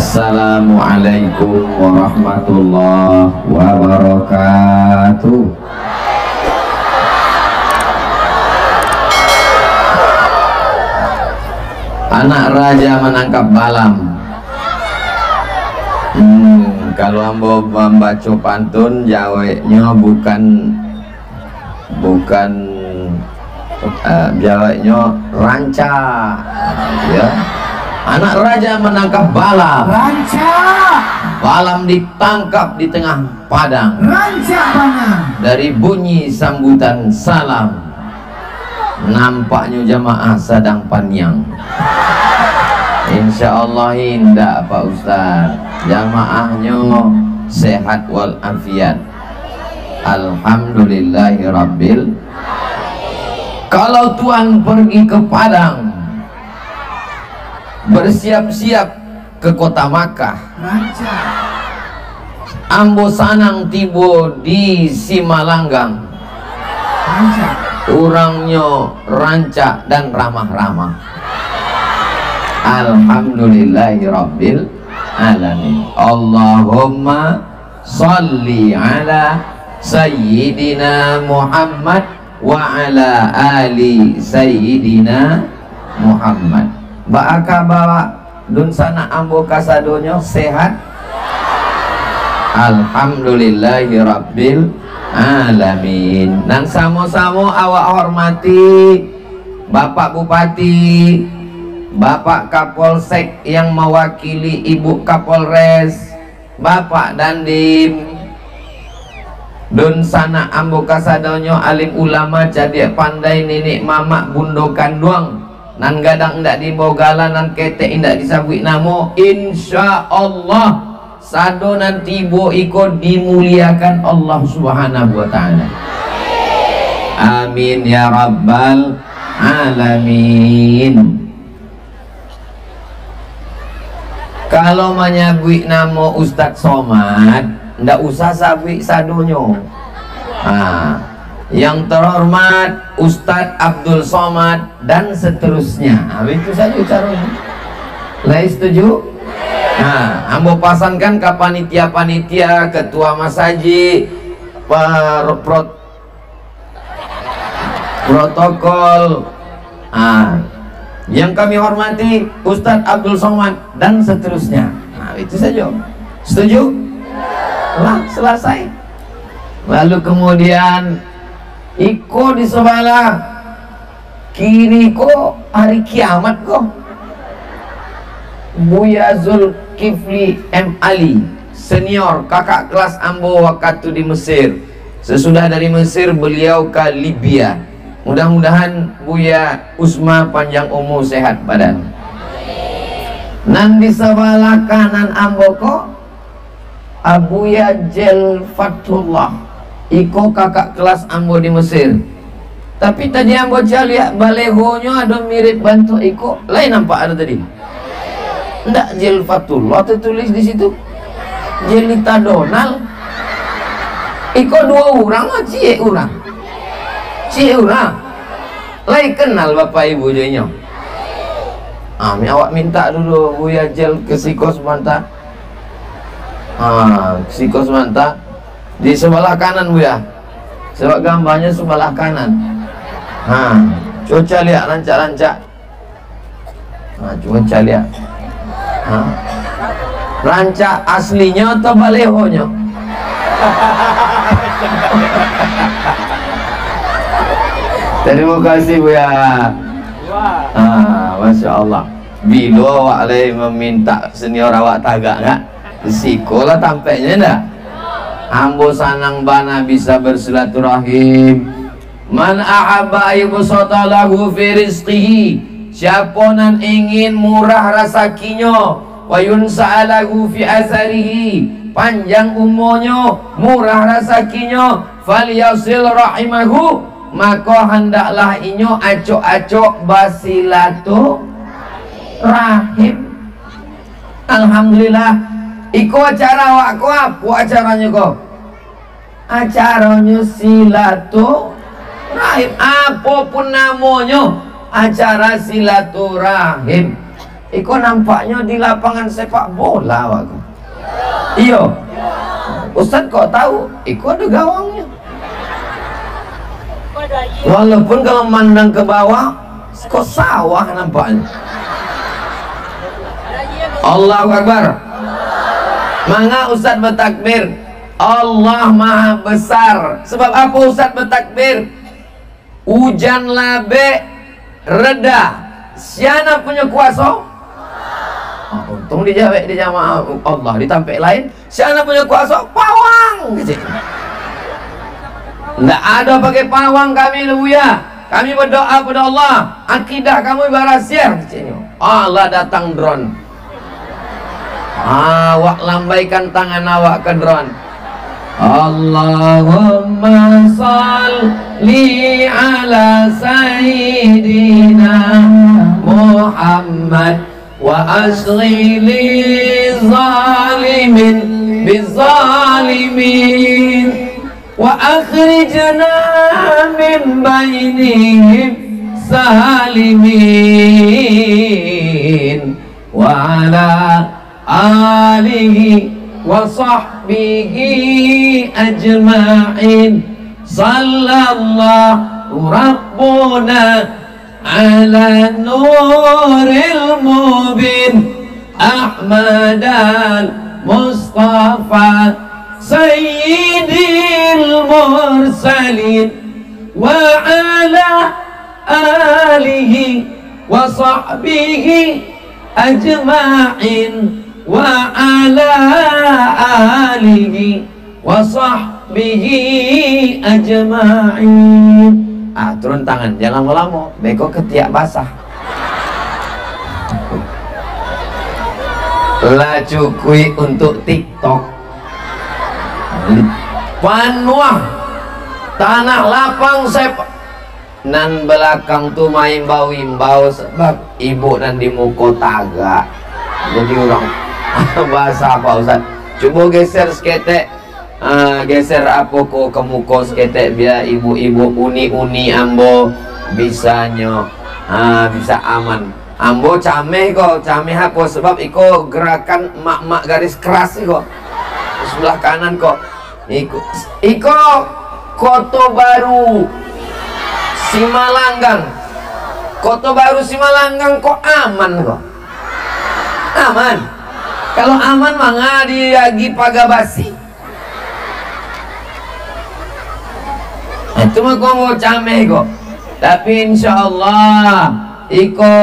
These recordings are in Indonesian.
Assalamualaikum warahmatullahi wabarakatuh. Anak raja menangkap balam. Kalau ambo membaca pantun jawabnya bukan jawabnya ranca, ya. Anak raja menangkap balam. Ranca. Balam ditangkap di tengah padang. Ranca mana? Dari bunyi sambutan salam, nampaknya jamaah sedang panyang. Insya Allah indah Pak Ustaz. Jamaahnya sehat walafiat. Alhamdulillahirabbil. Kalau tuan pergi ke Padang, bersiap-siap ke kota Makkah, Ranca. ambo sanang tibo di Simalanggang. Ranca. Orangnya rancak dan ramah-ramah. Alhamdulillahirabbil alamin. Allahumma salli ala sayyidina Muhammad wa ala ali sayyidina Muhammad. Ba'aka bawa dun sana ambo kasadonyo sehat. Alhamdulillahirabbil alamin. Dan samo-samo awak hormati Bapak Bupati, Bapak Kapolsek yang mewakili Ibu Kapolres, Bapak Dandim, dun sana ambo kasadonyo alim ulama cadia pandai nenek mamak bundokan duang nan gadang ndak dibogala nan kete ndak disabui namo. Insya Allah sado nanti bo iko dimuliakan Allah subhanahu wa ta'ala. Amin ya rabbal alamin. Kalau menyabui namo Ustadz Somad, ndak usah sabui sadonyo. Yang terhormat Ustadz Abdul Somad dan seterusnya. Itu saja caranya. Lah setuju? Ambo pasankan ke panitia-panitia, ketua masjid, protokol. Yang kami hormati Ustadz Abdul Somad dan seterusnya. Itu saja. Setuju? Lah selesai. Lalu kemudian iko di sebelah kiri ko hari kiamat ko Buya Zulkifli M. Ali senior kakak kelas ambo waktu di Mesir. Sesudah dari Mesir beliau ke Libya. Mudah-mudahan Buya Usma panjang umur sehat badan. Nan di sebelah kanan ambo ko Abuya Jel Fatullah, iko kakak kelas ambo di Mesir. Tapi tadi ambo lihat balehonya ada mirip bantu iko, lain nampak ada tadi. Ndak Jel Fatullah tertulis di situ. Jelita Donald. Iko dua orang mah cie orang. Cie orang. Lain kenal bapak ibu jadinya. Awak minta dulu Buya Jel ke Sikos mantap. Sikos mantap di sebelah kanan Buya. Sebab gambarnya sebelah kanan. Coba lihat rancak-rancak. Coba lihat. Rancak aslinya atau balehonya? Terima kasih Buya. Masya Allah. Bila awak lagi meminta senior awak tagak enggak? Sikolah tampaknya enggak? Ambo sanang bana bisa bersilaturahim. Man ahabba yubsata lahu fi rizqihi. Siapa nan ingin murah rezekinya, wa yunsa'alahu fi azarihi, panjang umurnya, murah rezekinya, falyasil rahimahu, maka hendaklah inyo acok-acok basilaturahim. Alhamdulillah. Iko acara wakku apa acaranya kok? Acaranya silaturahim, apapun namanya, acara silaturahim. Iko nampaknya di lapangan sepak bola waku. Iyo. Ustaz kok tahu? Iko ada gawangnya. Walaupun kalau mandang ke bawah, kok sawah nampaknya. Allahu Akbar. Mangga Ustaz bertakbir, Allah Maha Besar. Sebab apa Ustaz bertakbir? Hujan labe reda. Siapa punya kuasa? Untung dijawab di jamaah Allah. Ditampik lain, siapa punya kuasa? Pawang. Tidak ada pakai pawang kami Buya. Kami berdoa pada Allah. Akidah kamu berasia. Allah datang drone. Awak lambaikan tangan awak ke drone. Allahumma salli ala sayyidina Muhammad wa asghi li zalimin bizalimin wa akhrijna min bainihim salimin wa ala alihi wa sahbihi ajma'in. Sallallahu rabbuna ala nuril mubin Ahmad al-Mustafa sayyidil mursalin wa ala alihi wa sahbihi ajma'in wa ala alihi wa sahbihi ajma'in. Turun tangan, jangan lama-lama, beko ketiak basah. Lah cukui untuk TikTok. Panuah tanah lapang sepak nan belakang tuh main imbau sebab ibu nan di muko taga. Jadi orang bahasa apa Ustaz? Coba geser seketek, geser apa ko ke muko seketek biar ibu-ibu uni ambo bisanya bisa aman. Ambo cameh kok, cameh apa sebab iko gerakan mak-mak garis keras kok. Sebelah kanan kok. Iko Koto Baru Simalanggang. Koto Baru Simalanggang kok aman kok. Aman. Kalau aman mah diagi pagabasi. Itu mah kok mau cameh kok. Tapi insyaallah iko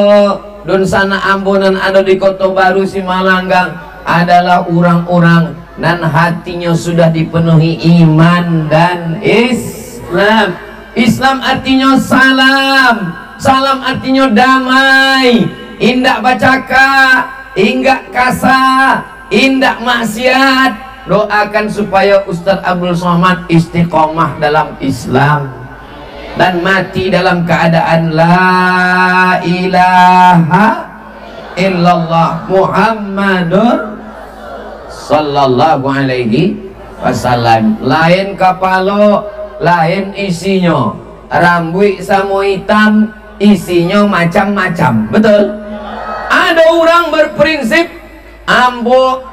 don sana ambonan ada di Koto Baru Simalanggang adalah orang-orang dan hatinya sudah dipenuhi iman dan Islam. Islam artinya salam. Salam artinya damai. Indak bacaka, indak kasa, indak maksiat. Doakan supaya Ustaz Abdul Somad istiqomah dalam Islam dan mati dalam keadaan la ilaha illallah Muhammadur sallallahu alaihi wasallam. Lain kapalo, lain isinya. Rambut sama hitam, isinya macam-macam. Betul? Ada orang berprinsip ambo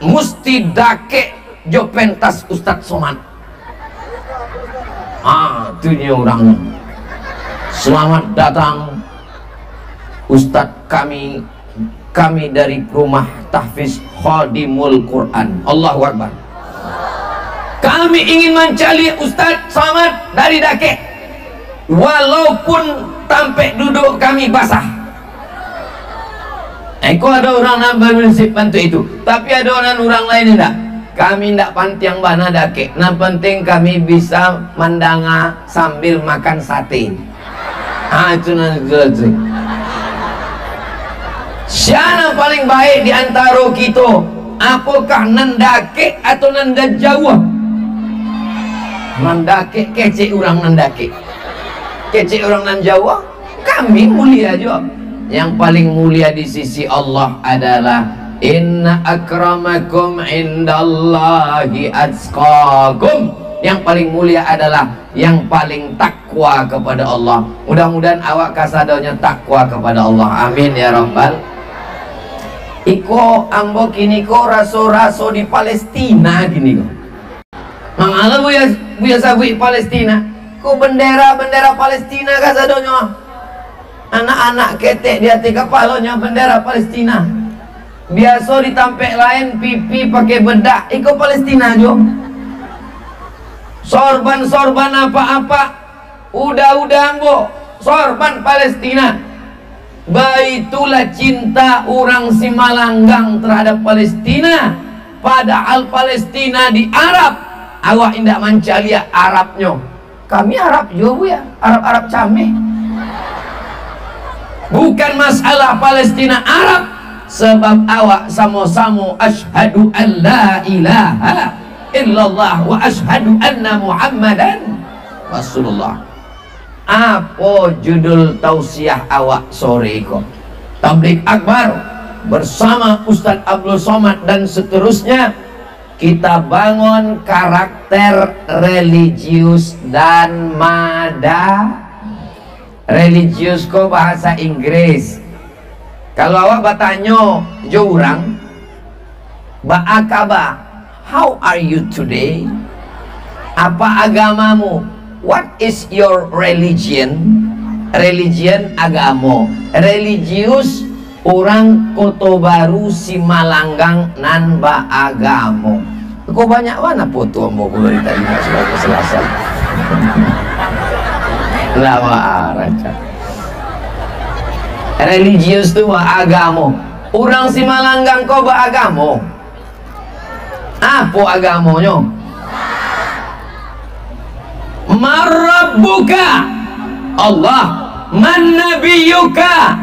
mesti dake jo pentas Ustadz Somad. Itu dia orang. Selamat datang Ustadz kami dari rumah tahfiz Khadimul Quran. Allahu Akbar. Kami ingin mencari Ustadz Somad dari dake, walaupun tampak duduk kami basah. Ada orang nambah prinsip bantu itu, tapi ada orang lain tidak. Kami tidak pantiang bana dake. Nah penting kami bisa mandanga sambil makan sate. Itu nanti. Siapa paling baik di antara kita? Apakah nandake atau nanda Jawa? Nandake kece orang nandake. Kece orang nan Jawa. Kami mulia juga. Yang paling mulia di sisi Allah adalah inna akramakum indallahi atqakum. Yang paling mulia adalah yang paling takwa kepada Allah. Mudah-mudahan awak kasadanya takwa kepada Allah. Amin ya rabbal iko ambo kini ko raso-raso di Palestina gini ko. Mangala buya sabui Palestina. Ko bendera Palestina kasadonyo. Anak-anak ketek di hati kepalanya bendera Palestina. Biasa ditampek lain pipi pakai bedak. Iko Palestina jo. Sorban apa-apa. Udah ambo. Sorban Palestina. Baitulah cinta orang Simalanggang terhadap Palestina. Padahal Palestina di Arab. Awak indak mancalia Arabnya. Kami Arab juga ya. Arab cameh. Bukan masalah Palestina Arab. Sebab awak sama-sama asyhadu an la ilaha illallah wa asyhadu anna Muhammadan Rasulullah. Apa judul tausiah awak sore kok? Tabligh Akbar bersama Ustadz Abdul Somad dan seterusnya. Kita bangun karakter religius dan religius kok bahasa Inggris. Kalau awak bertanya orang ba'akaba, how are you today? Apa agamamu? What is your religion? Religion agama. Religius orang Kota Baru Simalanggang nan agama. Kok banyak mana foto ambo kulo tadi Selasa. Lama raja. Religius tu agama. Orang Simalanggang kau beragama. Apa agamanya? Marabbuka Allah, man nabiyuka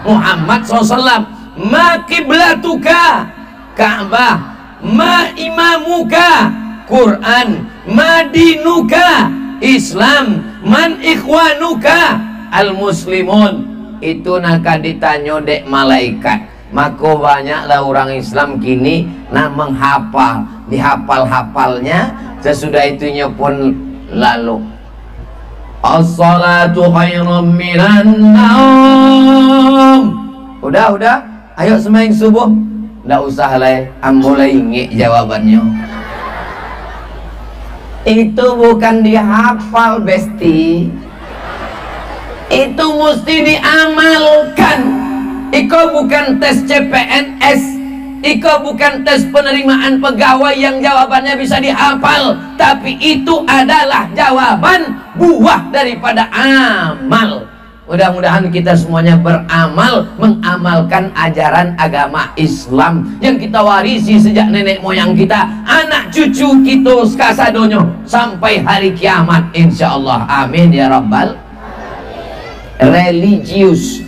Muhammad SAW, ma kiblatuka Ka'bah, ma imamuka Quran, ma dinuka Islam, man ikhwanuka al-muslimun. Itu naka ditanya dek malaikat. Maka banyaklah orang Islam kini nak menghafal, dihafal-hafalnya, sesudah itunya pun lalu as-salatu khairum minan naum. Udah ayo sembahyang subuh. Nggak usah lah, mulai ingat jawabannya. Itu bukan dihafal besti, itu mesti diamalkan. Iko bukan tes CPNS, iko bukan tes penerimaan pegawai yang jawabannya bisa dihafal, tapi itu adalah jawaban buah daripada amal. Mudah-mudahan kita semuanya beramal, mengamalkan ajaran agama Islam yang kita warisi sejak nenek moyang kita, anak cucu kita kasadonyo sampai hari kiamat insyaallah. Amin ya rabbal. Religius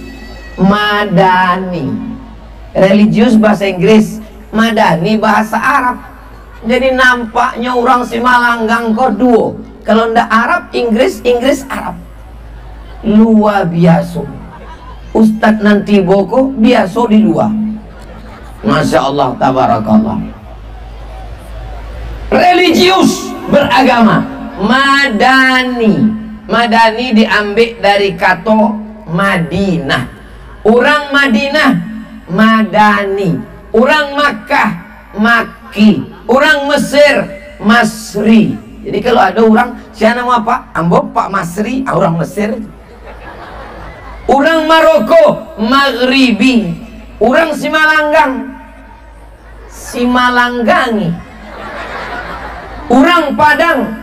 madani. Religius bahasa Inggris, madani bahasa Arab. Jadi nampaknya orang Simalanggang kok duo. Kalau ndak Arab, Inggris Arab. Luar biasa. Ustadz nanti boko biasa di luar. Masya Allah, tabarakallah. Religius beragama. Madani. Madani diambil dari kata Madinah. Orang Madinah Madani. Orang Makkah Makki. Orang Mesir Masri. Jadi kalau ada orang siapa nama Pak Ambo Pak Masri, orang Mesir. Orang Maroko Maghribi. Orang Simalanggang Simalanggangi. Orang Padang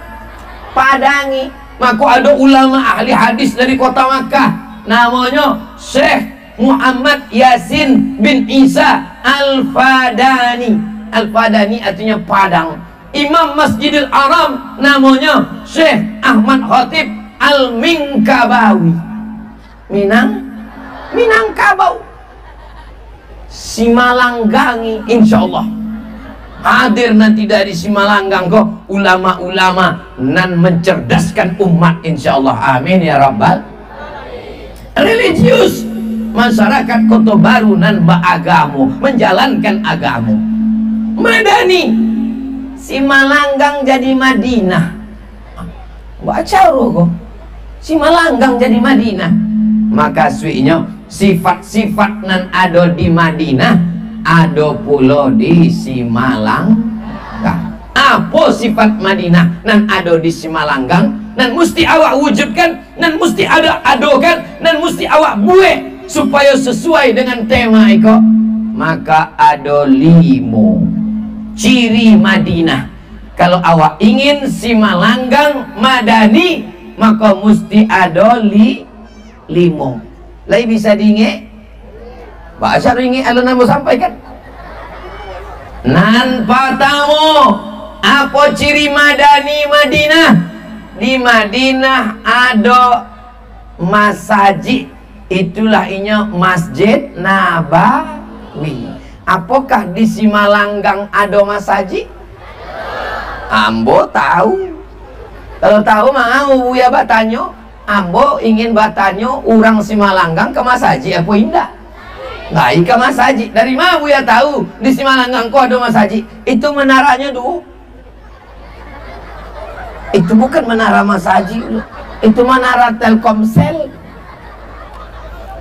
Padangi. Maka ada ulama ahli hadis dari kota Makkah, namanya Syekh Muhammad Yasin bin Isa Al-Fadani. Al-Fadani artinya Padang. Imam Masjidil Haram namanya Syekh Ahmad Khatib Al-Minkabawi. Minangkabau. Simalanggangi insyaallah. Hadir nanti dari Simalanggang kok ulama-ulama nan mencerdaskan umat insyaallah. Amin ya rabbal. Religius masyarakat Kota Baru nan beragama, menjalankan agama. Madani Simalanggang jadi Madinah. Baca kok Simalanggang jadi Madinah. Maka suinya sifat-sifat nan ada di Madinah ado pulo di Simalanggang. Apa sifat Madinah nan ado di Simalanggang nan mesti awak wujudkan, nan mesti ada adokan, nan mesti awak buat supaya sesuai dengan tema iko. Maka ado 5 ciri Madinah. Kalau awak ingin Simalanggang madani, maka mesti ado 5. Lai bisa diingat? Bahasa ringi alun namo sampaikan. Nan pertama, apa ciri madani Madinah? Di Madinah ada masjid, itulah inya Masjid Nabawi. Apakah di Simalanggang ada masjid? Ambo tahu. Kalau tahu mau Buya bertanya. Ambo ingin bertanya orang Simalanggang ke masjid apa indah? Nggak ke masjid. Dari mana Buya tahu di Simalanggang kok ada masjid? Itu menaranya dulu. Itu bukan menara masjid, itu menara Telkomsel.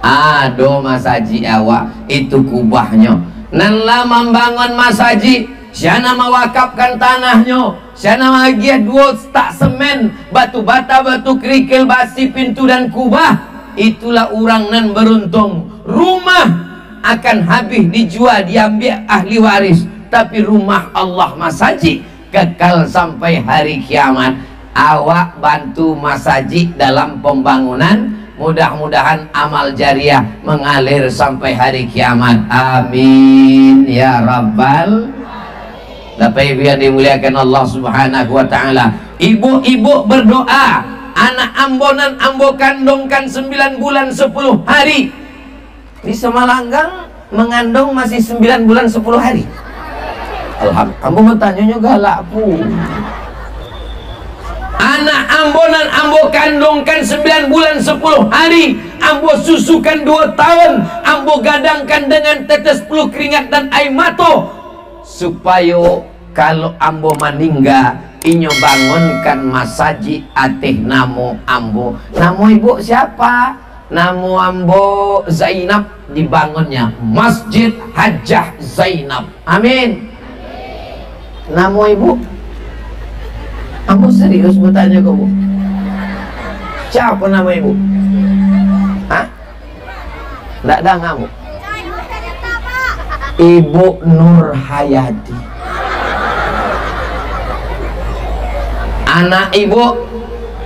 Ada masjid awak, itu kubahnya. Nanlah membangun masjid, siana mewakafkan tanahnya, siana bagian 2 stak semen, batu bata, batu kerikil, basi, pintu dan kubah. Itulah orang nan beruntung. Rumah akan habis dijual, diambil ahli waris, tapi rumah Allah masjid kekal sampai hari kiamat. Awak bantu masjid dalam pembangunan, mudah-mudahan amal jariah mengalir sampai hari kiamat. Amin ya rabbal. Bapak Ibu yang dimuliakan Allah Subhanahu wa taala, ibu-ibu berdoa, anak ambonan ambo kandungkan 9 bulan 10 hari. Di Simalanggang mengandung masih 9 bulan 10 hari. Alhamdulillah. Ambo bertanya galak pu. Anak ambonan ambo kandungkan 9 bulan 10 hari, ambo susukan 2 tahun, ambo gadangkan dengan tetes peluh keringat dan air mata, supaya kalau ambo meninggal inyo bangunkan masjid ateh namo ambo. Namo ibu siapa? Namo ambo Zainab, dibangunnya Masjid Hajjah Zainab. Amin. Namo ibu? Ambo serius bertanya ke bu. Siapa nama ibu? Hah? Tidak ada kamu? Ibu Nur Hayati. Anak ibu,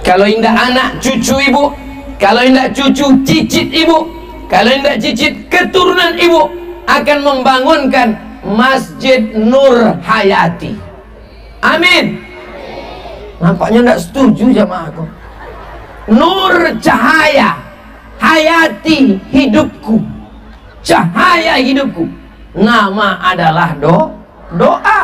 kalau indah anak cucu ibu, kalau indah cucu cicit ibu, kalau indah cicit keturunan ibu akan membangunkan Masjid Nur Hayati. Amin. Nampaknya tidak setuju jamaahku. Nur cahaya, hayati hidupku, cahaya hidupku. Nama adalah doa.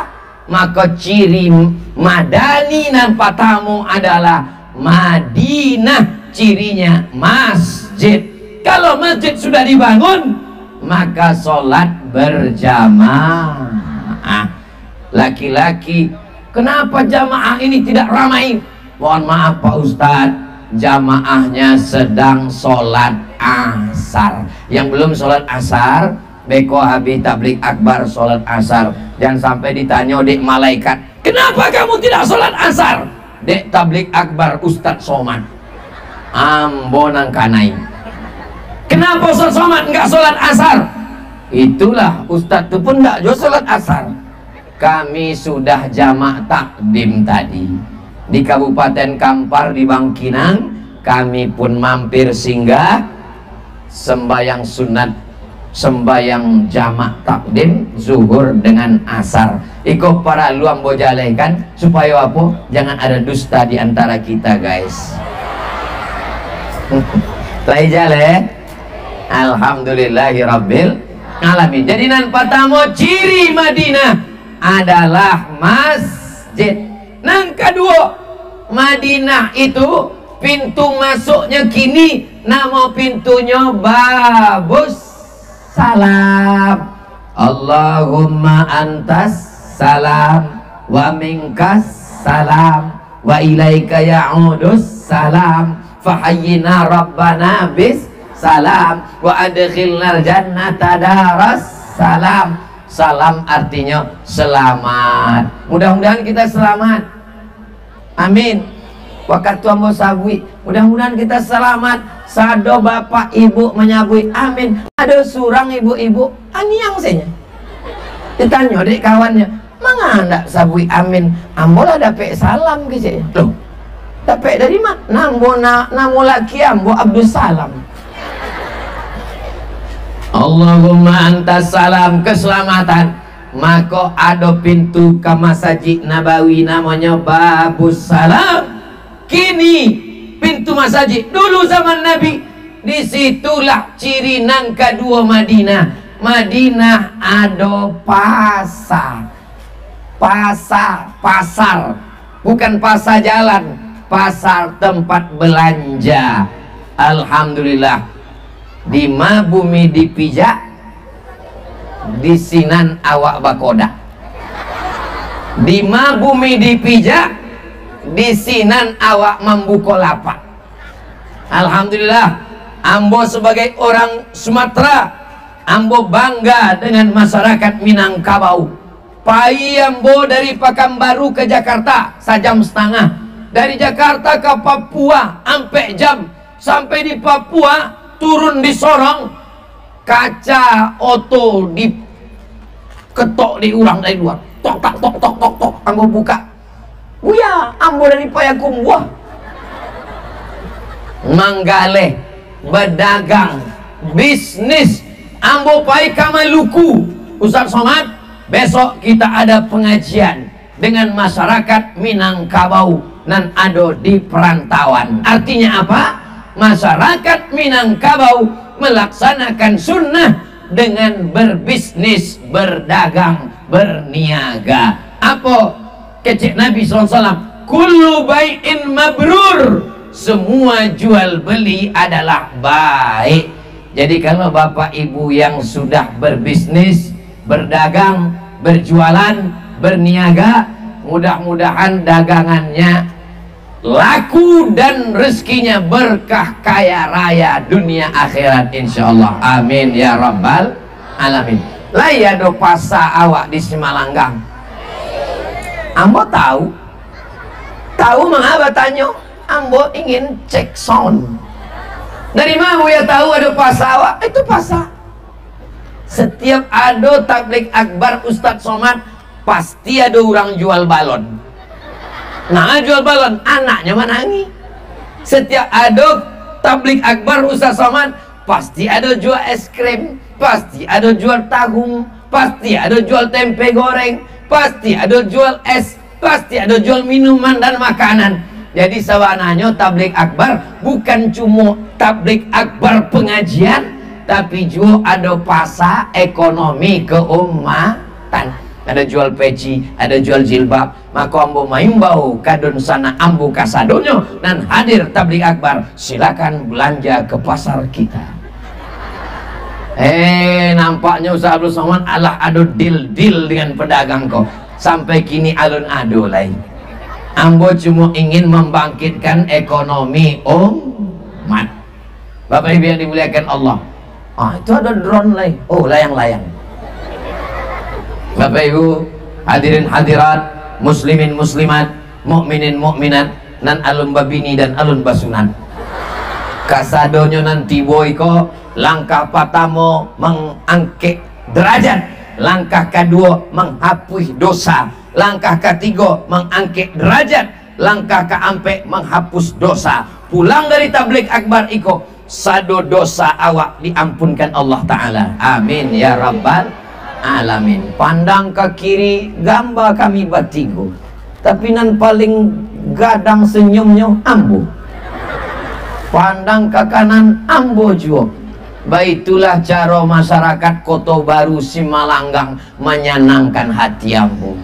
Maka ciri madani dan patamu adalah Madinah, cirinya masjid. Kalau masjid sudah dibangun, maka sholat berjamaah. Laki-laki, kenapa jamaah ini tidak ramai? Mohon maaf Pak Ustadz, jamaahnya sedang sholat asar. Yang belum sholat asar, beko habis tablik akbar sholat asar. Jangan sampai ditanya dek malaikat, kenapa kamu tidak sholat asar? Dek tablik akbar Ustadz Somad. Ambo nang kanai. Kenapa Ustadz Somad nggak sholat asar? Itulah Ustadz itu pun nggak juga sholat asar. Kami sudah jamak takdim tadi di Kabupaten Kampar di Bangkinang. Kami pun mampir singgah sembayang sunat, sembayang jamak takdim zuhur dengan asar. Ikut para luang bojale kan, supaya apa? Jangan ada dusta di antara kita guys. Lai jale. Alhamdulillahirabbil alamin. Jadi nan pertama ciri Madinah adalah masjid. Yang kedua, Madinah itu pintu masuknya kini nama pintunya Babus Salam. Allahumma antas salam wa minkas salam wa ilaika ya'udus salam fahayyina rabbana bis salam wa adkhilnal jannata daras salam Salam artinya selamat. Mudah-mudahan kita selamat. Amin. Waktu ambo sabui, mudah-mudahan kita selamat. Sado bapak ibu menyabui, amin. Ada surang ibu-ibu, aniang saja. Ditanya dek kawannya, mana ndak sabui amin? Ambo lah dapet salam gitu. Loh, dapet dari mana? Namo laki ambo Abdul Salam. Allahumma antas salam, keselamatan. Maka ada pintu ke masjid Nabawi namanya Babus Salam. Kini pintu masjid dulu zaman Nabi, disitulah ciri nang kedua Madinah. Madinah ada pasar, bukan pasar jalan, pasar tempat belanja. Alhamdulillah, di ma bumi dipijak, di sinan awak bakoda. Di ma bumi dipijak, di sinan awak membuka lapak. Alhamdulillah, ambo sebagai orang Sumatera, ambo bangga dengan masyarakat Minangkabau. Pai ambo dari Pekanbaru ke Jakarta 1,5 jam. Dari Jakarta ke Papua sampai jam. Sampai di Papua turun di Sorong, kaca oto di ketok di urang dari luar. Tok tok tok tok tok tok. Ambo buka. Buya, ambo dari Payakumbuh. Manggale, berdagang, bisnis. Ambo pai ka Maluku. Ustaz Somad, besok kita ada pengajian dengan masyarakat Minangkabau dan ada di perantauan. Artinya apa? Masyarakat Minangkabau melaksanakan sunnah dengan berbisnis, berdagang, berniaga. Apa kecik Nabi SAW? Kullu bai'in mabrur, semua jual beli adalah baik. Jadi kalau bapak ibu yang sudah berbisnis, berdagang, berjualan, berniaga, mudah-mudahan dagangannya laku dan rezekinya berkah, kaya raya dunia akhirat insyaallah. Amin ya rabbal alamin. Lah ya do pasa awak di Simalanggang. Ambo tahu mengapa tanya? Ambo ingin cek sound. Dari mana ya tahu ada pasa awak? Itu pasa. Setiap ada tablik akbar Ustadz Somad, pasti ada orang jual balon. Nah, jual balon, anaknya menangi. Setiap ada tablik akbar Ustadz Somad, pasti ada jual es krim, pasti ada jual tahu, pasti ada jual tempe goreng, pasti ada jual es, pasti ada jual minuman dan makanan. Jadi sawananya tablik akbar bukan cuma tablik akbar pengajian, tapi juga ada pasar ekonomi keumatan. Ada jual peci, ada jual jilbab. Maka ambo maimbau kadon sana ambo kasadonyo dan hadir tablik akbar. Silakan belanja ke pasar kita. Nampaknya Ustaz Abdul Somad Allah ada deal dengan pedagang kok. Sampai kini alun-ado lain. Ambo cuma ingin membangkitkan ekonomi umat. Bapak Ibu yang dimuliakan Allah. Itu ada drone lain. Layang-layang. Bapak Ibu hadirin hadirat, muslimin muslimat, mukminin mukminat, nan alun babini dan alun basunan. Kasadonyo nanti boy ko langkah pertama mengangkat derajat, langkah kedua menghapus dosa, langkah ketiga mengangkat derajat, langkah keempat menghapus dosa. Pulang dari tablik akbar iko sado dosa awak diampunkan Allah Ta'ala. Amin ya rabbal alamin. Pandang ke kiri gambar kami batigo, tapi nan paling gadang senyumnya ambo. Pandang ke kanan ambo juga. Baitulah cara masyarakat Kota Baru Simalanggang menyenangkan hati ambo.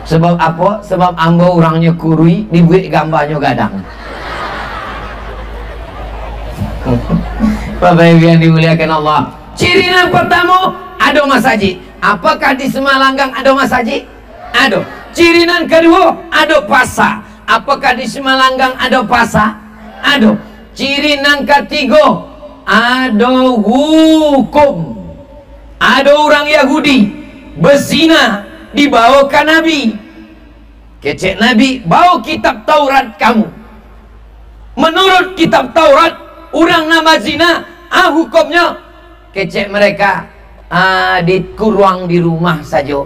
Sebab apa? Sebab ambo orangnya kurui, dibuat gambarnya gadang. Bapak Ibu yang dimuliakan Allah, ciri yang pertama ada masjid. Apakah di Simalanggang ada masjid? Ada. Ciri yang kedua ada pasar. Apakah di Simalanggang ada pasar? Ada. Ciri yang ketiga ada hukum. Ada orang Yahudi berzina dibawa ke Nabi. Kecek Nabi, bawa kitab Taurat kamu. Menurut kitab Taurat, orang nama zina, hukumnya. Kecek mereka, dikurang di rumah saja.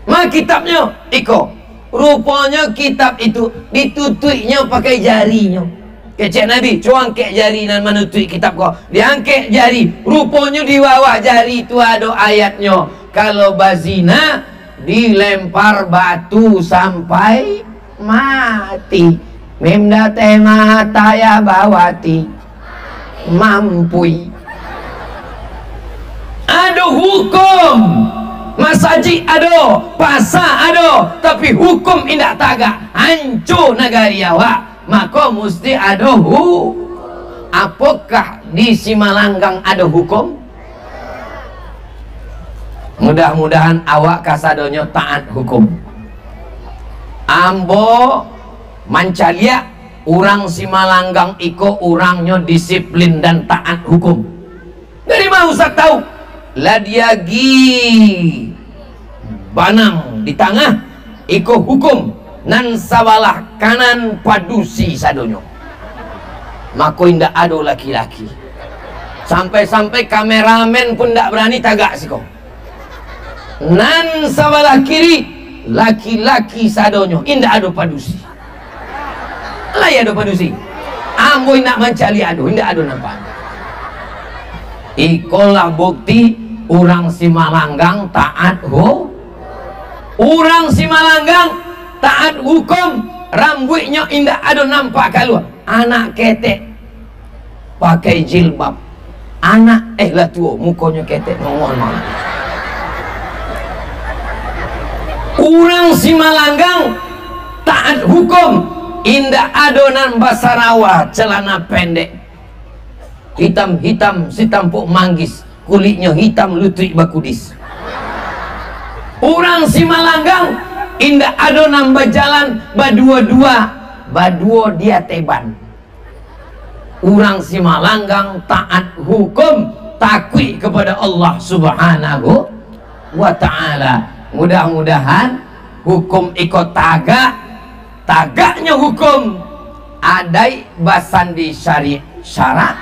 Ma kitabnya, iko. Rupanya kitab itu ditutupnya pakai jarinya. Kecek Nabi, cuangkek jari dan menutui kitab kau. Diangkek jari, rupanya di bawah jari itu ada ayatnya. Kalau bazina dilempar batu sampai mati. Memda mata ya bawati mampui. Ada hukum, masaji ada, pasar ada, tapi hukum indak tagak. Hancur negari awak, maka mesti ada Apakah di Simalanggang ada hukum? Mudah-mudahan awak kasadonyo taat hukum. Ambo Mancalia, orang Simalanggang iko orangnya disiplin dan taat hukum. Dari mana Ustaz tahu? Ladiagi Banang di tengah iko hukum nan sabalah kanan padusi sadonyo. Maka indak ada laki-laki. Sampai-sampai kameramen pun ndak berani tagak siko. Nan sabalah kiri laki-laki sadonyo indak ada padusi. Lah ya ada padusi. Ambo nak mencari ado, indak ada nampak. Ikolah bukti orang Simalanggang taat orang Simalanggang taat hukum. Rambutnya indak ada nampak keluar. Anak ketek pakai jilbab. Anak lah tua mukanya ketek nongol mana. Orang Simalanggang taat hukum. Indah adonan basarawa celana pendek hitam-hitam si tampuk manggis, kulitnya hitam lutut bakudis. Orang Simalanggang indah adonan berjalan badua dia teban. Orang Simalanggang taat hukum, takwi kepada Allah Subhanahu wa ta'ala. Mudah-mudahan hukum ikut tagaknya hukum adai basandi syara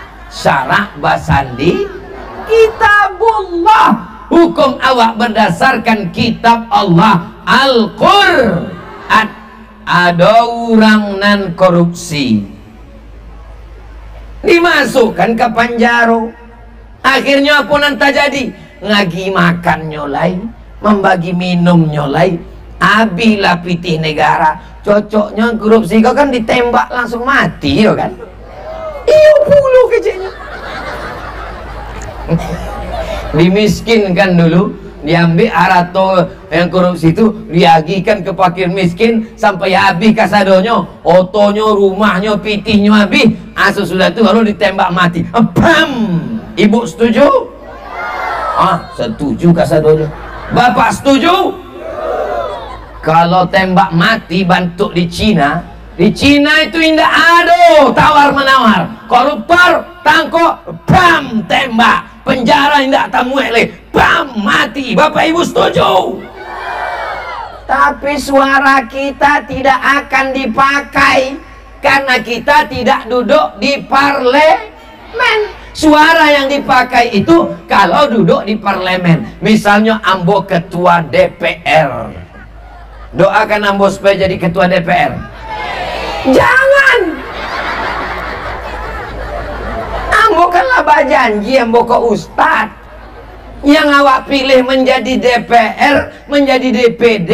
basandi kitabullah. Hukum awak berdasarkan kitab Allah Al-Qur'an. Ada orang nan korupsi dimasukkan ke penjara, akhirnya apa nan terjadi? Ngagi makan nyolai, membagi minum nyolai, abilah pitih negara. Cocoknya korupsi kau kan ditembak langsung mati yo kan. Iyo puluh kecilnya. Dimiskinkan dulu, diambil arato yang korupsi itu diagikan ke fakir miskin sampai habis kasadonyo, otonya, rumahnya, pitihnya habis. Sudah itu baru ditembak mati. Bam. Ibu setuju? Setuju kasadonyo. Bapak setuju? Kalau tembak mati bantuk di Cina itu indah ada tawar menawar. Koruptor tangkok, bam tembak, penjara indah tamu bam mati. Bapak Ibu setuju? Tapi suara kita tidak akan dipakai karena kita tidak duduk di parlemen. Suara yang dipakai itu kalau duduk di parlemen. Misalnya ambo ketua DPR. Doakan ambo supaya jadi ketua DPR. Jangan. Ambo kan laba janji ambo ke ustad. Yang awak pilih menjadi DPR, menjadi DPD,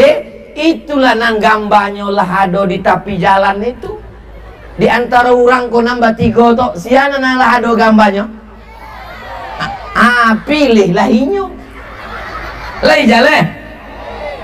itulah nang gambanya lah ado di tepi jalan itu. Di antara orang ko nambah 3 tok, siana nang lah ado gambanya. Pilihlah inyo. Lai jale.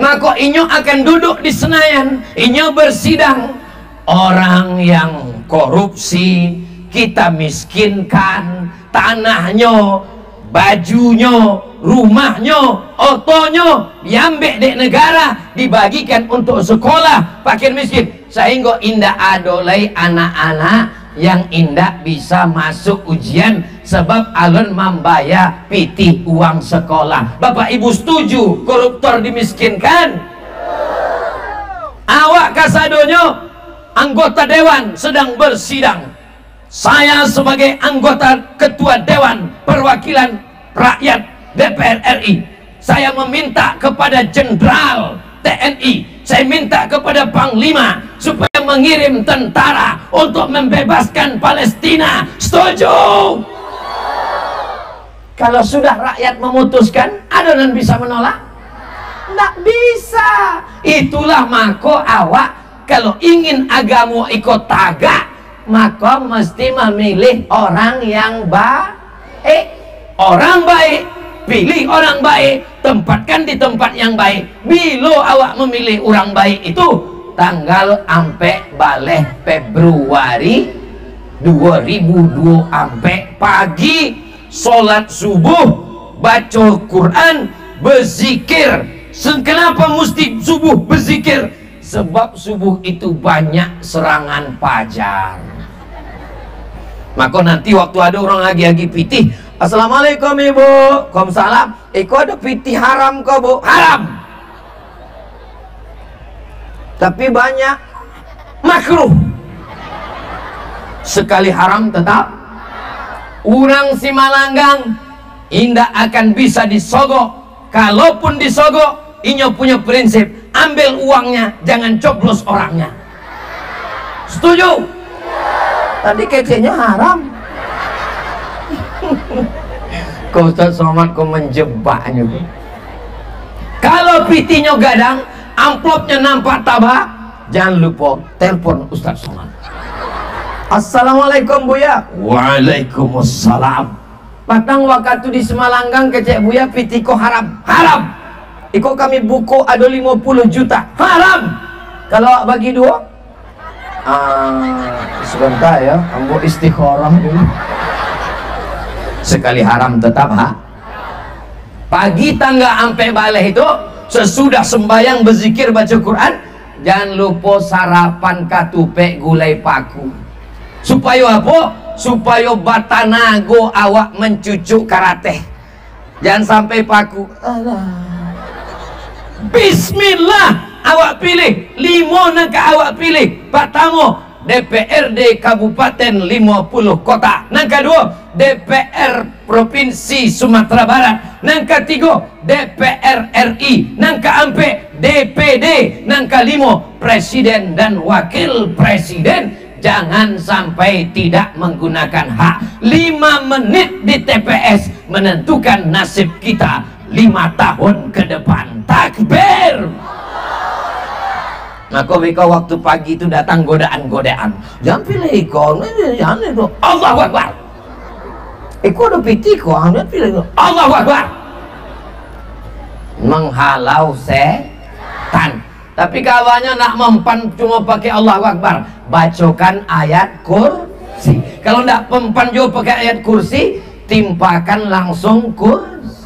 Maka inyo akan duduk di Senayan, inyo bersidang. Orang yang korupsi kita miskinkan, tanahnya, bajunya, rumahnya, otonya diambil dari negara, dibagikan untuk sekolah fakir miskin, sehingga indah adolai anak-anak yang indah bisa masuk ujian sebab alun membaya pitih uang sekolah. Bapak ibu setuju koruptor dimiskinkan? Awak kasadonyo anggota dewan sedang bersidang. Saya sebagai anggota ketua dewan perwakilan rakyat DPR RI, saya meminta kepada jenderal TNI, saya minta kepada Panglima supaya mengirim tentara untuk membebaskan Palestina. Setuju? Kalau sudah rakyat memutuskan, adonan bisa menolak? Tidak bisa. Itulah mako awak kalau ingin agamu ikut tagak, maka mesti memilih orang yang baik. Orang baik, pilih orang baik, tempatkan di tempat yang baik. Bila awak memilih orang baik itu tanggal ampe baleh Februari 2002 ampe pagi sholat subuh, baca Quran, berzikir. Kenapa mesti subuh berzikir? Sebab subuh itu banyak serangan fajar. Maka nanti waktu ada orang lagi pitih, assalamualaikum ibu, waalaikumsalam, iko ada pitih haram kok bu? Haram, tapi banyak makruh. Sekali haram tetap urang si Malanggang indah akan bisa disogok. Kalaupun disogok, inyo punya prinsip, ambil uangnya, jangan coblos orangnya. Setuju? Tadi kecenya haram. Kau Ustaz Somad kau menjebaknya. Kalau pitinya gadang, amplopnya nampak tabak, jangan lupa telepon Ustaz Somad. Assalamualaikum Buya. Waalaikumsalam. Patang waktu di Semalanggang kecek Buya pitiko haram. Haram. Iko kami buku ada 50 juta. Haram. Kalau bagi dua, sebentar ya, ambo istikharah dulu. Sekali haram tetap pagi tangga ampe baleh itu sesudah sembahyang berzikir baca Quran, jangan lupa sarapan katupe gulai paku. Supaya apa? Supaya batanago awak mencucuk karate. Jangan sampai paku. Bismillah awak pilih 5 nangka awak pilih Patamo DPRD Kabupaten 50 kota, nangka 2 DPR Provinsi Sumatera Barat, nangka 3 DPR RI, nangka 4 DPD, nangka 5 Presiden dan Wakil Presiden. Jangan sampai tidak menggunakan hak. 5 menit di TPS menentukan nasib kita 5 tahun ke depan. Takbir. Maka mereka waktu pagi itu datang godaan-godaan. Jangan pilih ikon, jangan itu. Allahu Akbar. Ikon ada piti kok, jangan pilih. Allahu Akbar. Menghalau setan. Tapi kawannya nak mempan cuma pakai Allahu Akbar, bacokan ayat kursi. Kalau ndak mempan juga pakai ayat kursi, timpakan langsung kursi.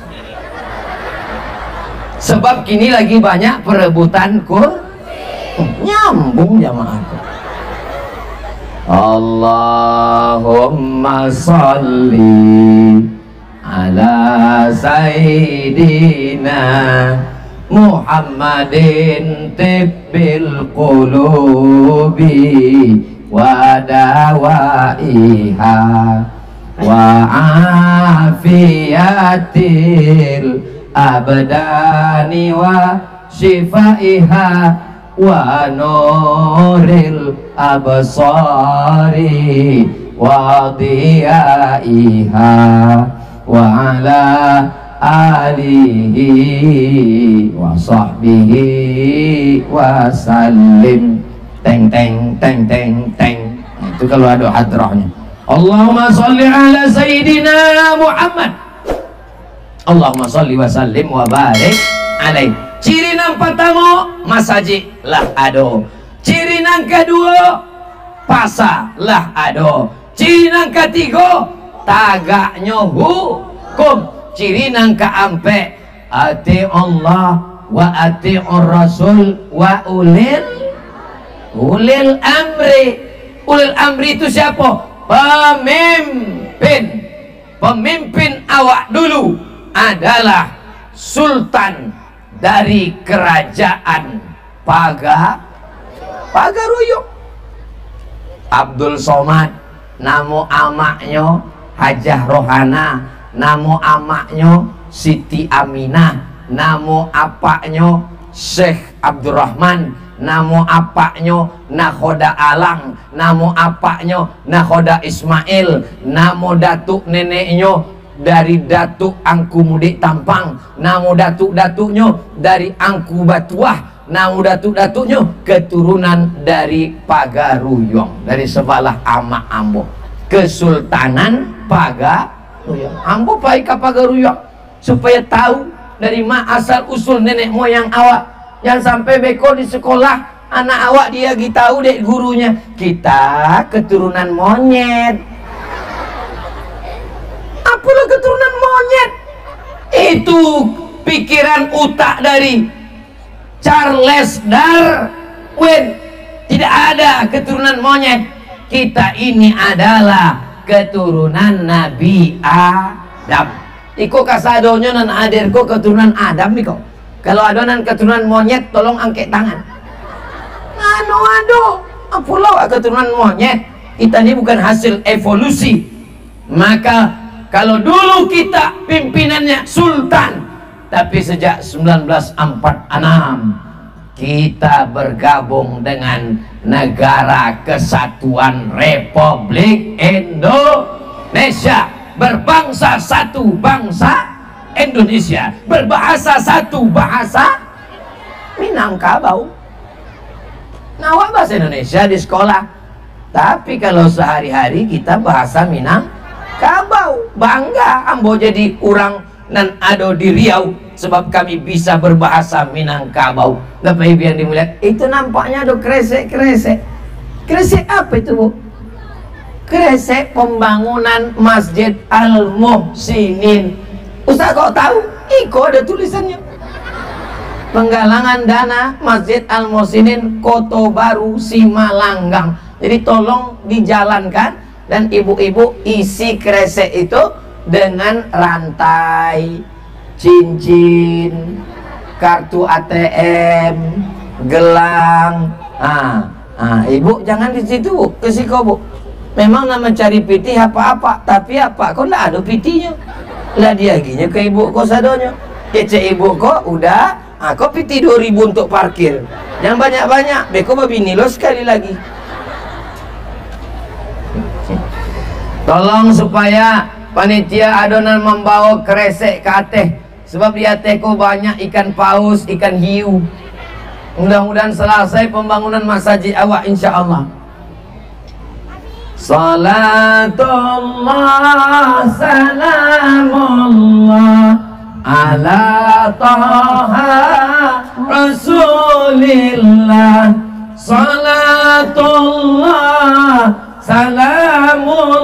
Sebab kini lagi banyak perebutan kursi. Nyambung jamaah. Allahumma salli ala sayyidina Muhammadin tibbil qulubi wa dawaiha wa afiyatil abdani wa shifaiha wa nuril absari wa diyaiha wa ala alihi wa sahbihi wa sallim. Teng teng teng teng teng. Itu kalau ada hadrahnya. Allahumma sholli ala sayyidina Muhammad. Allahumma sholli wa sallim wa barik alaih. Ciri nang pertama masaji lah ado. Ciri nang kedua pasa lah ado. Ciri nang ketiga tagaknya hukum. Ciri nang keampe ati Allah wa ati Rasul wa ulil amri. Ulil amri itu siapa? Pemimpin. pemimpin awak dulu adalah sultan dari kerajaan Pagaruyung, Abdul Somad. Namo amaknya Hajah Rohana, namo amaknya Siti Aminah, namo apaknya Syekh Abdurrahman, namo apaknya Nakhoda Alang, namo apaknya Nakhoda Ismail, namo datuk neneknya dari Datuk Angku Mudik Tampang, namo datuk-datuknya dari Angku Batuah, namo datuk-datuknya keturunan dari Pagaruyung, dari sebelah Amak Ambo, Kesultanan Pagaruyung. Ambo pai ke Pagaruyung supaya tahu dari mana asal usul nenek moyang awak. Jangan sampai beko di sekolah anak awak dia tahu dek gurunya kita keturunan monyet. Apalah keturunan monyet? Itu pikiran utak dari Charles Darwin. Tidak ada keturunan monyet. Kita ini adalah keturunan Nabi Adam. Iko kasadonya nan adirko keturunan Adam iko. Kalau adonan keturunan monyet tolong angkat tangan. Ado apulau keturunan monyet. Kita ini bukan hasil evolusi. Maka kalau dulu kita pimpinannya sultan, tapi sejak 1946 kita bergabung dengan Negara Kesatuan Republik Indonesia, berbangsa satu bangsa Indonesia, berbahasa satu bahasa Minangkabau. Nawak bahasa Indonesia di sekolah, tapi kalau sehari-hari kita bahasa Minangkabau. Bangga ambo jadi orang nan ado di Riau sebab kami bisa berbahasa Minangkabau. Bapak Ibu yang dimuliakan, itu nampaknya ada kresek-kresek. Kresek apa itu, Bu? Kresek pembangunan Masjid Al-Muhsinin. Ustaz kok tahu? Iko ada tulisannya. Penggalangan dana Masjid Al-Muhsinin Koto Baru Simalanggang. Jadi tolong dijalankan, dan ibu-ibu isi kresek itu dengan rantai, cincin, kartu ATM, gelang. Ibu jangan di situ, Bu, ke siko, Bu. Memang nama cari piti apa-apa, tapi apa kok nggak ada pitinya. Lah dia ginya ke ibu kok sadonya. Kece ibu kok udah, kok piti 2000 untuk parkir. Jangan banyak-banyak, beko babini lo sekali lagi. Tolong supaya panitia adonan membawa kresek ke ateh, sebab di atehku banyak ikan paus, ikan hiu. Mudah-mudahan selesai pembangunan masjid awak insyaallah. Salatullah salamullah ala taha rasulillah. Salatullah salamullah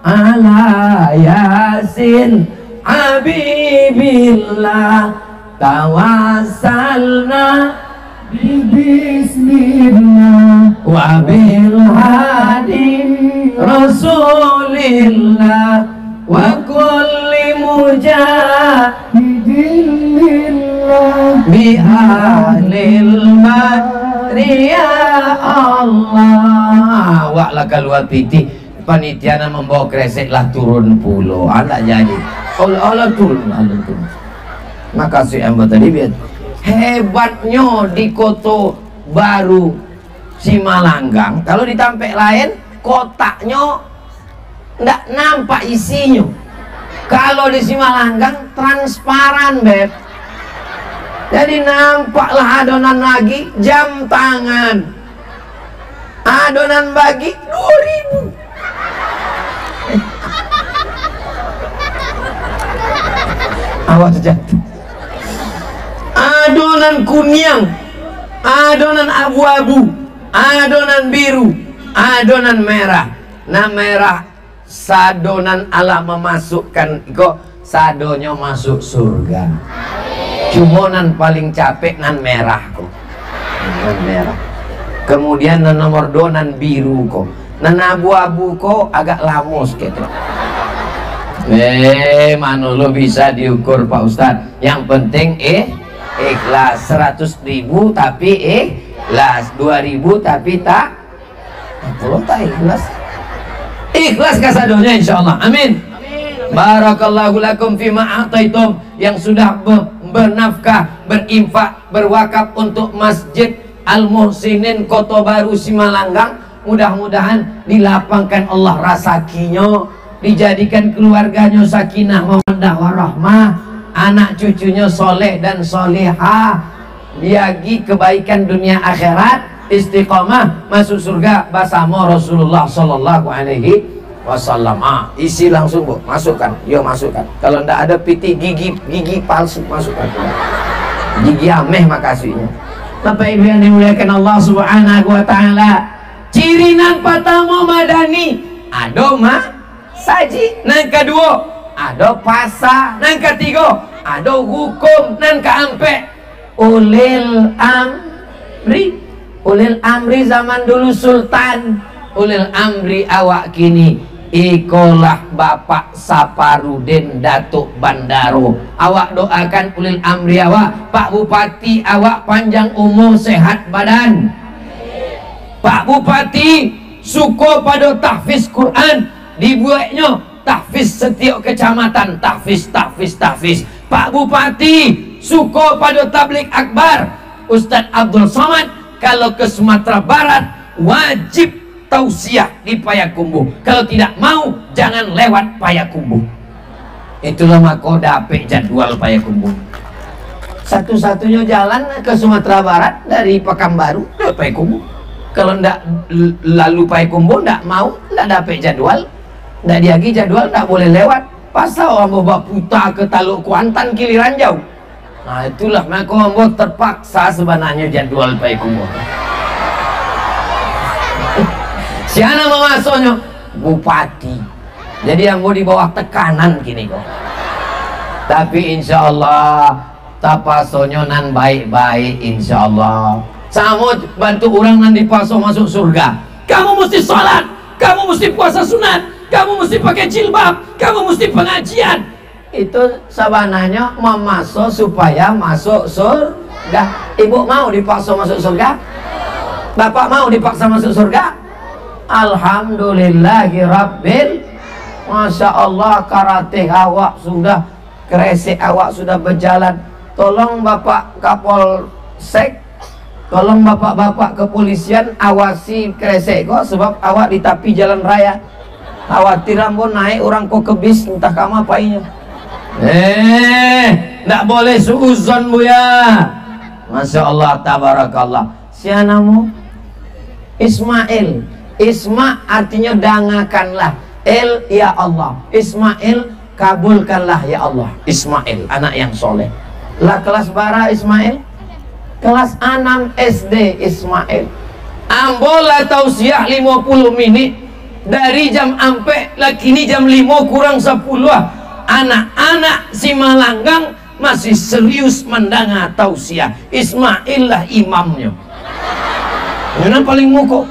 ala yasin habibillah. Tawassalna bismillah wa bil hadi rasulillah wa kulli mujahidin lillah bi ahlil madri ya Allah. Wak lah keluar piti panitia membawa kresek lah turun pulau anak jadi Allah turun. Makasih Amba tadi biar hebatnya di Koto Baru Simalanggang. Kalau di tempat lain kotaknya nggak nampak isinya. Kalau di Simalanggang transparan, Beb. Jadi nampaklah adonan lagi jam tangan. Adonan bagi 2000. Awas jatuh. Adonan kunyang, adonan abu-abu, adonan biru, adonan merah. Nah merah sadonan Allah memasukkan kok sadonya masuk surga. Cumonan paling capek nan merah kok. Nan merah. Kemudian nan nomor 2 nan biru kok. Nan abu-abu kok agak lamos gitu. Mana lo bisa diukur Pak Ustadz. Yang penting ikhlas. 100.000 tapi ikhlas, 2.000 tapi tak ikhlas. Ikhlas kasadonya insyaallah. Amin. Barakallahu lakum fima ataitum, yang sudah bernafkah, berinfak, berwakaf untuk Masjid Al-Muhsinin Kota Baru Simalanggang. Mudah-mudahan dilapangkan Allah rasakinya, dijadikan keluarganya sakinah mawaddah warahmah, anak cucunya soleh dan solehah, diagi kebaikan dunia akhirat, istiqomah masuk surga bersama Rasulullah sallallahu alaihi wasallam. Isi langsung Bu, masukkan. Yo masukkan. Kalau ndak ada piti gigi palsu masukkan. Gigi ameh makasihnya. Bapak Ibu yang dimuliakan Allah Subhanahu wa taala, ciri nan pertama madani ado saji, nan kedua ado pasa, nan ketiga ado hukum, nan keempat ulil amri. Ulil amri zaman dulu sultan, ulil amri awak kini ikolah Bapak Saparudin Datuk Bandaro. Awak doakan ulil amri awak, Pak Bupati awak panjang umur sehat badan. Pak Bupati suko pada tahfiz Quran, dibuatnya tahfiz setiap kecamatan, tahfiz. Pak Bupati suko pada tablik akbar. Ustadz Abdul Somad kalau ke Sumatera Barat wajib tausiah di Payakumbuh. Kalau tidak mau jangan lewat Payakumbuh. Itulah mahkoda jadwal Payakumbuh. Satu-satunya jalan ke Sumatera Barat dari Pekanbaru ke Payakumbuh. Kalau ndak lalu Payakumbuh ndak mau, ndak dapat jadwal, ndak diagi jadwal, ndak boleh lewat. Pasal orang bawa putar ke Taluk Kuantan giliran jauh. Nah itulah maka ambo terpaksa sebenarnya jadwal Payakumbuh. Siapa memasuknya? Bupati. Jadi ambo di bawah tekanan gini kok. Tapi insya Allah tapasonya nan baik-baik insya Allah. Sama bantu orang nan dipaso masuk surga. Kamu mesti sholat, kamu mesti puasa sunat, kamu mesti pakai jilbab, kamu mesti pengajian. Itu sabananya memasuk supaya masuk surga. Ibu mau dipaksa masuk surga? Bapak mau dipaksa masuk surga? Alhamdulillahirabbil. Masya Allah, karate awak sudah, kresek awak sudah berjalan. Tolong Bapak Kapolsek, tolong bapak-bapak kepolisian awasi kresek kok, sebab awak di tepi jalan raya. Khawatir ambo naik orang kok ke bis entah kamu apainya. Nggak boleh suuzon Bu ya. Masya Allah, tabarakallah. Sianamu Ismail. Isma artinya dangakanlah. El ya Allah. Ismail kabulkanlah ya Allah. Ismail anak yang soleh. Lah kelas bara Ismail, kelas 6 SD Ismail. Ambola tausiah 50 menit dari jam ampe lah kini jam 5 kurang 10. Anak-anak Simalanggang masih serius mendengar tausiah. Ismail lah imamnya. Yang paling mukuk.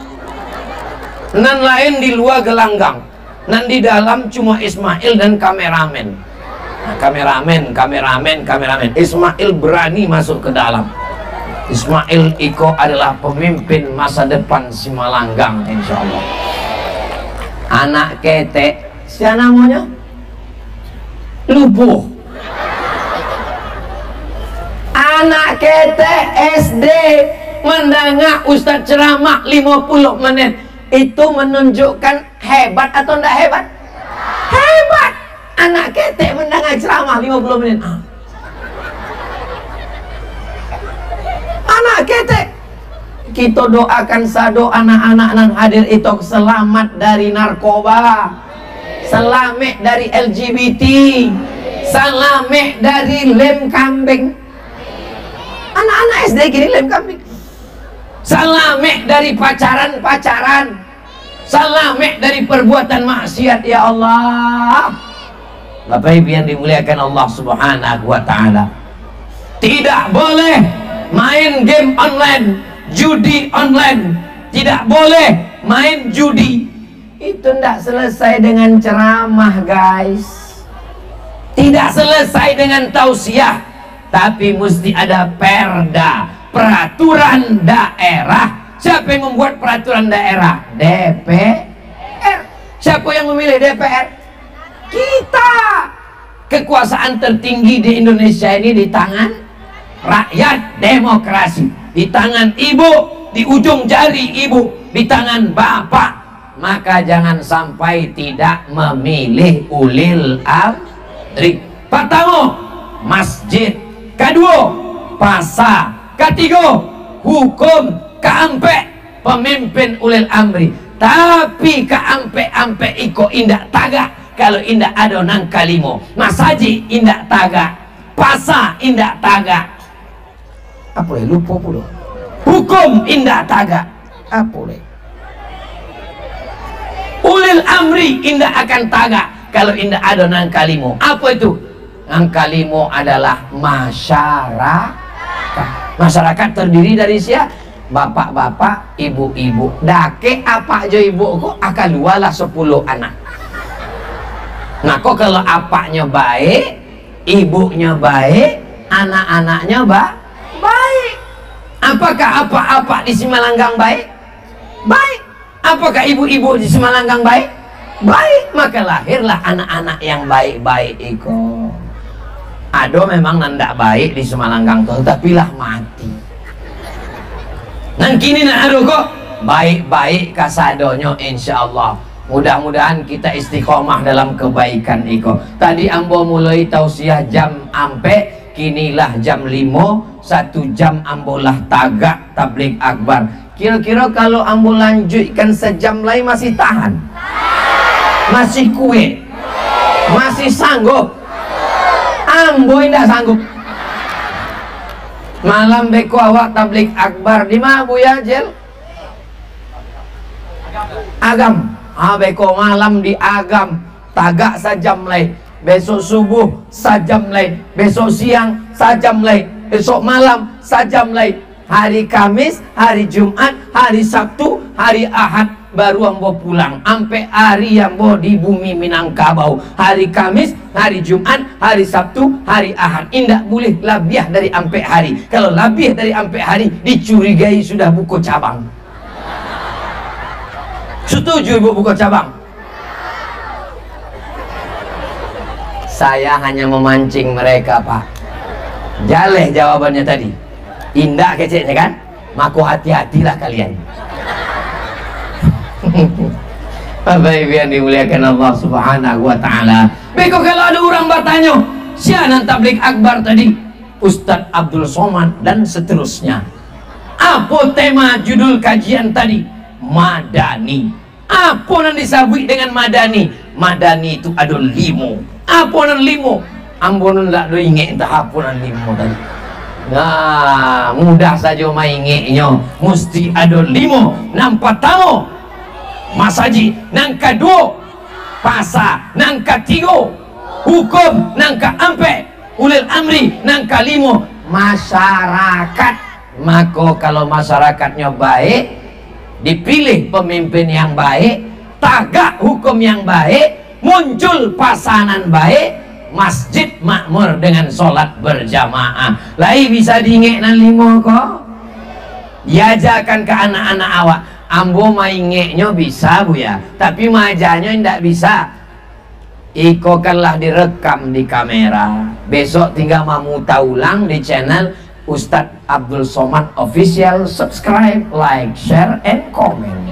Nan lain di luar gelanggang, nan di dalam cuma Ismail dan kameramen. Nah, kameramen. Ismail berani masuk ke dalam. Ismail Iko adalah pemimpin masa depan Simalanggang insya Allah. Anak ketek, siapa namanya? Lubuh. Anak ketek SD mendengar Ustadz ceramah 50 menit. Itu menunjukkan hebat atau enggak hebat? Hebat. Anak ketek mendengar ceramah 50 menit. Anak ketek. Kita doakan sado anak-anak nan hadir itu selamat dari narkoba, selamat dari LGBT, selamat dari lem kambing. Anak-anak SD gini lem kambing. Selamat dari pacaran-pacaran, selamat dari perbuatan maksiat ya Allah. Bapak Ibu yang dimuliakan Allah Subhanahu wa taala. Tidak boleh main game online, judi online. Tidak boleh main judi. Itu tidak selesai dengan ceramah guys. Tidak selesai dengan tausiah, tapi mesti ada perda, peraturan daerah. Siapa yang membuat peraturan daerah? DPR. Siapa yang memilih DPR? Kita. Kekuasaan tertinggi di Indonesia ini di tangan rakyat. Demokrasi di tangan ibu, di ujung jari ibu, di tangan bapak. Maka jangan sampai tidak memilih ulil amri. Pertama, masjid. Kedua, pasar. Ketiga, hukum. Keempat, pemimpin ulil amri. Tapi keempat-empat iko indak tagak. Kalau indak ada nang kalimo, masjid indak tagak, pasar indak tagak. Apa ya, lupa pula. Hukum indak tagak. Apa ya? Ulil amri indak akan tagak kalau indak ada nang kalimo. Apa itu? Nang kalimo adalah masyarakat. Masyarakat terdiri dari siapa? Bapak-bapak, ibu-ibu. Dake apa aja ibu kok akan lualah 10 anak. Nah kok kalau apaknya baik, ibunya baik, anak-anaknya baik. Apakah apa-apa di Simalanggang baik? Baik. Apakah ibu-ibu di Simalanggang baik? Baik. Maka lahirlah anak-anak yang baik-baik itu. Ada memang nandak baik di Simalanggang tuh, tapi lah mati. Nang kini nak ada kok baik-baik kasadonyo, insyaallah. Mudah-mudahan kita istiqomah dalam kebaikan iko. Tadi ambo mulai tausiah jam ampe, kinilah jam 5, 1 jam ambolah tagak tabligh akbar. Kira-kira kalau ambo lanjutkan sejam lagi masih tahan? Masih kuat? Masih sanggup? Ambo tidak sanggup. Malam beko awak tabligh akbar di mana Buya Jel? Agam. Beko malam di Agam, tagak sajam lagi. Besok subuh sajam lagi. Besok siang sajam lagi. Besok malam sajam lagi. Hari Kamis, hari Jumat, hari Sabtu, hari Ahad baru ambo pulang. Ampe hari ambo di bumi Minangkabau. Hari Kamis, hari Jumat, hari Sabtu, hari Ahad. Indak boleh lebih dari ampe hari. Kalau lebih dari ampe hari dicurigai sudah buku cabang. Setuju ibu buku cabang? Saya hanya memancing mereka, Pak. Jaleh jawabannya tadi. Indah keceknya kan? Maku hati-hatilah kalian. Bapak Ibu yang dimuliakan Allah Subhanahu wa taala. Beko kalau ada orang bertanya, siapa tabligh akbar tadi? Ustadz Abdul Somad dan seterusnya. Apa tema judul kajian tadi? Madani. Apa yang disabui dengan madani? Madani itu ada 5. Apa yang 5? Ambon ndak do inget entah apa yang 5 tadi. Nah, mudah saja mainnya. Mesti ada 5. Nang pertama masjid, nang kedua pasar, nang ketiga hukum, nang keempat ulil amri, nang kelima masyarakat. Maka kalau masyarakatnya baik, dipilih pemimpin yang baik, tagak hukum yang baik, muncul pasangan baik, masjid makmur dengan sholat berjamaah. Lai bisa diingat nan 5 kok. Diajarkan ke anak-anak awak. Ambo maingeknya bisa Bu ya, tapi majanya tidak bisa. Iko kanlah direkam di kamera. Besok tinggal memutar ulang di channel Ustadz Abdul Somad Official. Subscribe, like, share, and comment.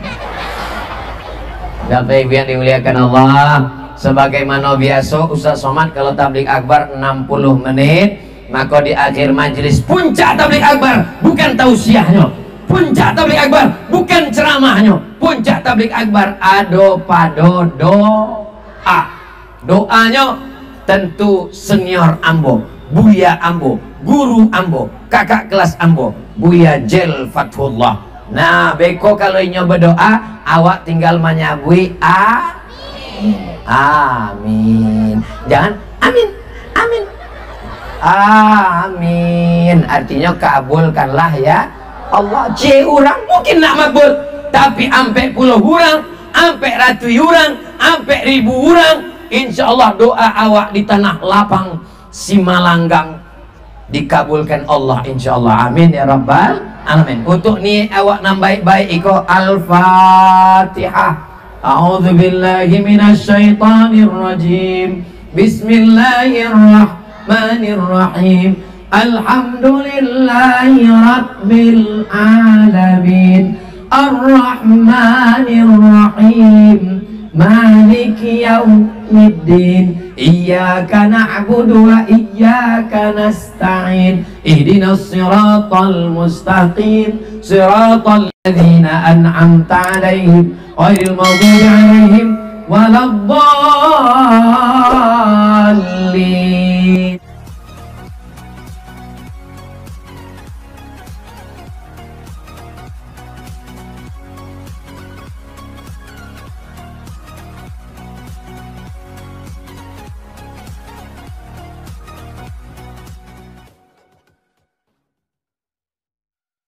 Bapak Ibu yang dimuliakan Allah, sebagaimana biasa Ustadz Somad kalau tabligh akbar 60 menit, maka di akhir majelis puncak tabligh akbar bukan tausiahnya, puncak tabligh akbar bukan ceramahnya, puncak tabligh akbar ado pado doa. Doanya tentu senior ambo, Buya ambo, guru ambo, kakak kelas ambo, Buya Jel Fathullah. Nah beko kalau inyo berdoa, awak tinggal menyabui amin. Jangan amin, amin, amin. Artinya kabulkanlah ya Allah. Orang mungkin nak makbul, tapi ampe puluh orang, ampe ratu orang, ampe 1000 orang, insya Allah doa awak di tanah lapang Simalanggang dikabulkan Allah insya Allah. Amin ya rabbal alamin. Untuk ni awak nam baik-baik iko Al-Fatihah. A'udzu billahi minasy syaithanir rajim. Bismillahirrahmanirrahim. Alhamdulillahi rabbil alamin. Ar-Rahmanir Rahim. Maliki yaumiddin. Iyyaka na'budu wa iyyaka nasta'in. Ihdinas siratal mustaqim. Siratal ladzina an'amta 'alaihim ghairil maghdubi 'alaihim waladdallin.